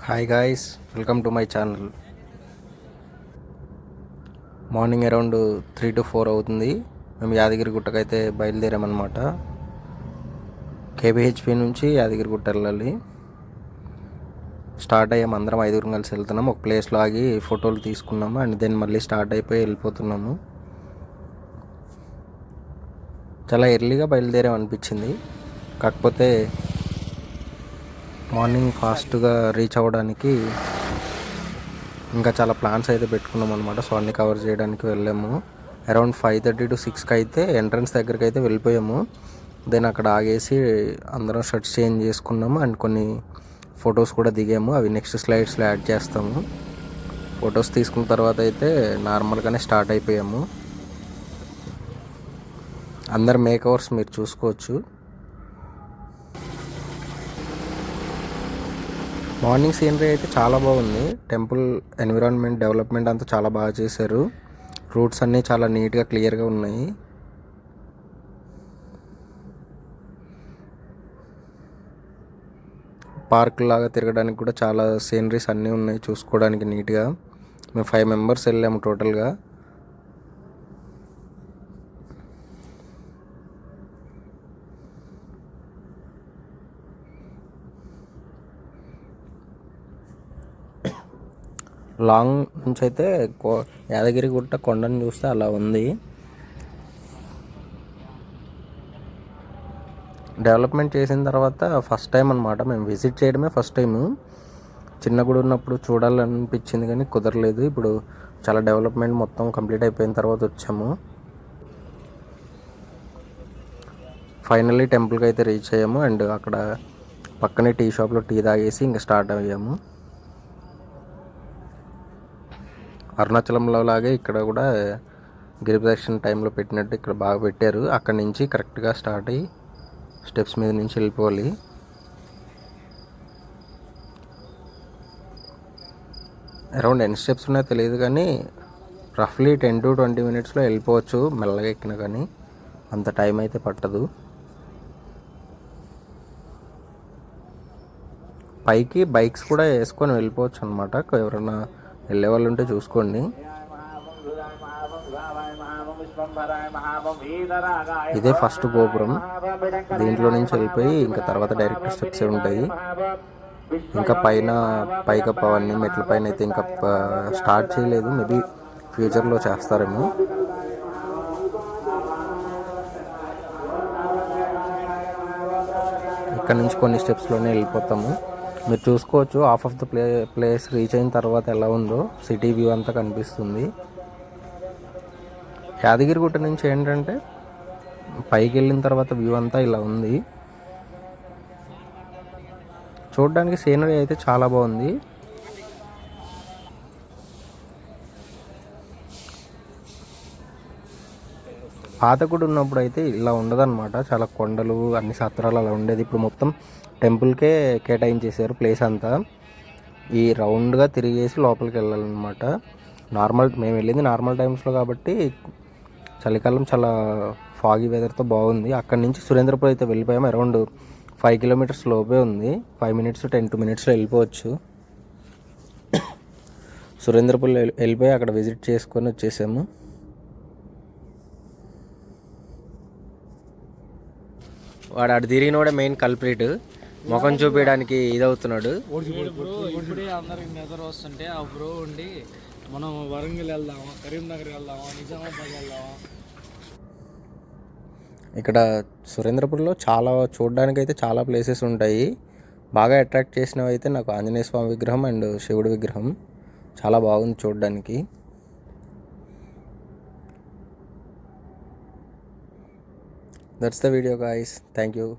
Hi guys, welcome to my channel. Morning around 3 to 4 అవుతుంది. మేము Yadagiri గుట్టకైతే బయలుదేరామన్నమాట. KBHP నుంచి యాదగిరి గుట్ట వెళ్ళాలి. స్టార్ట్ అయ్యాము, అందరం 5 కలిసి వెళ్తున్నాము. ఒక ప్లేస్లో ఆగి ఫోటోలు తీసుకున్నాము అండ్ దెన్ మళ్ళీ స్టార్ట్ అయిపోయి వెళ్ళిపోతున్నాము. చాలా ఎర్లీగా బయలుదేరామనిపించింది. కాకపోతే మార్నింగ్ ఫాస్ట్గా రీచ్ అవ్వడానికి ఇంకా చాలా ప్లాన్స్ అయితే పెట్టుకున్నాం అనమాట. సో అన్నీ కవర్ చేయడానికి వెళ్ళాము. అరౌండ్ 5:30 to 6 అయితే ఎంట్రన్స్ దగ్గరికి అయితే వెళ్ళిపోయాము. దెన్ అక్కడ ఆగేసి అందరం షర్ట్స్ చేంజ్ చేసుకున్నాము అండ్ కొన్ని ఫొటోస్ కూడా దిగాము. అవి నెక్స్ట్ స్లైడ్స్లో యాడ్ చేస్తాము. ఫొటోస్ తీసుకున్న తర్వాత అయితే నార్మల్గానే స్టార్ట్ అయిపోయాము. అందరు మేకవర్స్ మీరు చూసుకోవచ్చు. మార్నింగ్ సీనరీ అయితే చాలా బాగుంది. టెంపుల్ ఎన్విరాన్మెంట్ డెవలప్మెంట్ అంతా చాలా బాగా చేశారు. రూట్స్ అన్నీ చాలా నీట్గా క్లియర్గా ఉన్నాయి. పార్క్ లాగా తిరగడానికి కూడా చాలా సీనరీస్ అన్నీ ఉన్నాయి చూసుకోవడానికి నీట్గా. మేము 5 members వెళ్ళాము టోటల్గా. లాంగ్ నుంచి అయితే యాదగిరి గుట్ట కొండను చూస్తే అలా ఉంది. డెవలప్మెంట్ చేసిన తర్వాత ఫస్ట్ టైం అనమాట మేము విజిట్ చేయడమే ఫస్ట్ టైము. చిన్న గుడి ఉన్నప్పుడు చూడాలనిపించింది కానీ కుదరలేదు. ఇప్పుడు చాలా డెవలప్మెంట్ మొత్తం కంప్లీట్ అయిపోయిన తర్వాత వచ్చాము. ఫైనల్లీ టెంపుల్కి అయితే రీచ్ అయ్యాము అండ్ అక్కడ పక్కనే టీ షాప్లో టీ తాగేసి ఇంకా స్టార్ట్ అయ్యాము. అరుణాచలంలో లాగే ఇక్కడ కూడా గిరి ప్రదక్షిణ టైంలో పెట్టినట్టు ఇక్కడ బాగా పెట్టారు. అక్కడి నుంచి కరెక్ట్గా స్టార్ట్ అయ్యి స్టెప్స్ మీద నుంచి వెళ్ళిపోవాలి. అరౌండ్ ఎన్ని స్టెప్స్ ఉన్నాయో తెలియదు కానీ రఫ్లీ 10 to 20 minutesలో వెళ్ళిపోవచ్చు. మెల్లగా ఎక్కినా కానీ అంత టైం అయితే పట్టదు. పైకి బైక్స్ కూడా వేసుకొని వెళ్ళిపోవచ్చు అనమాట. ఎవరైనా వెళ్ళే వాళ్ళు ఉంటే చూసుకోండి. ఇదే ఫస్ట్ గోపురం. దీంట్లో నుంచి వెళ్ళిపోయి ఇంకా తర్వాత డైరెక్ట్ స్టెప్స్ ఉంటాయి. ఇంకా పైకప్పు అవన్నీ మెట్ల పైన అయితే ఇంకా స్టార్ట్ చేయలేదు. మేబీ ఫ్యూచర్లో చేస్తారేమో. ఇక్కడ నుంచి కొన్ని స్టెప్స్లోనే వెళ్ళిపోతాము. మీరు చూసుకోవచ్చు half of the place reach అయిన తర్వాత ఎలా ఉందో సిటీ వ్యూ అంతా కనిపిస్తుంది. యాదగిరిగుట్ట నుంచి ఏంటంటే పైకి వెళ్ళిన తర్వాత వ్యూ అంతా ఇలా ఉంది. చూడడానికి సీనరీ అయితే చాలా బాగుంది. పాత గుడి ఉన్నప్పుడు అయితే ఇలా ఉండదన్నమాట. చాలా కొండలు అన్ని సత్రాలు అలా ఉండేది. ఇప్పుడు మొత్తం టెంపుల్కే కేటాయించేసారు ప్లేస్ అంతా. ఈ రౌండ్గా తిరిగేసి లోపలికి వెళ్ళాలన్నమాట. మేము వెళ్ళింది నార్మల్ టైమ్స్లో కాబట్టి చలికాలం చాలా ఫాగీ వెదర్తో బాగుంది. అక్కడి నుంచి సురేంద్రపురం అయితే వెళ్ళిపోయాము. అరౌండ్ 5 kilometers లోపే ఉంది. 5 minutes to 10 minutesలో వెళ్ళిపోవచ్చు. సురేంద్రపురం వెళ్ళిపోయి అక్కడ విజిట్ చేసుకొని వచ్చేసాము. వాడు అటు తిరిగినోడే మెయిన్ కల్ప్రిట్. ముఖం చూపించడానికి ఇదవుతున్నాడు. ఇప్పుడే అందరికి నిద్ర వస్తుంటే ఆ బ్రో ఉండి మనం వరంగల్ వెళ్దామా, కరీంనగర్ వెళ్దామా, నిజామాబాద్ వెళ్దామా. ఇక్కడ సురేంద్రపురంలో చాలా చూడడానికి అయితే చాలా ప్లేసెస్ ఉంటాయి. బాగా అట్రాక్ట్ చేసినవి అయితే నాకు ఆంజనేయ స్వామి విగ్రహం అండ్ శివుడి విగ్రహం చాలా బాగుంది చూడడానికి. That's the video guys. Thank you.